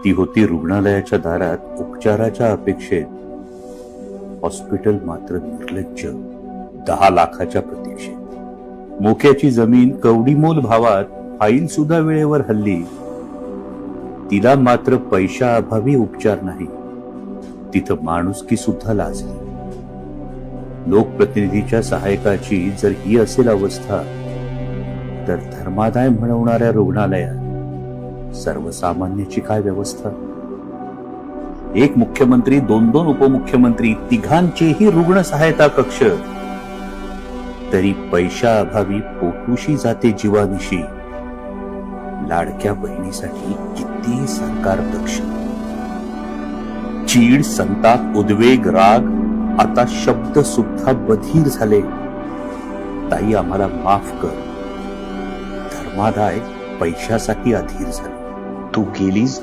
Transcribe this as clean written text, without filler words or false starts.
ती होती रुग्णालयाच्या दारात उपचाराच्या अपेक्षेत. हॉस्पिटल मात्र निर्लज्ज 10 लाखाच्या प्रतीक्षेत. मोक्याची जमीन कवडीमोल भावात फाईल सुद्धा वेळेवर हल्ली. तिला मात्र पैशाअभावी उपचार नाही, तिथं माणुसकी सुद्धा लाजली. लोकप्रतिनिधीच्या सहायकाची जर ही असेल अवस्था, तर धर्मादाय म्हणवणाऱ्या रुग्णालयात सर्वसामान्याची काय व्यवस्था? एक मुख्यमंत्री, 2-2 उपमुख्यमंत्री, तिघांचेही रुग्ण सहायता कक्ष, तरी पैशाअभावी पोटूशी जाते जीवानिशी. लाडक्या बहिणीसाठी किती सरकार दक्ष. चीड, संताप, उद्वेग, राग, आता शब्द सुद्धा बधीर झाले. ताई, आम्हाला माफ कर. धर्मादाय पैशासाठी अधीर झाले. तू गेलीस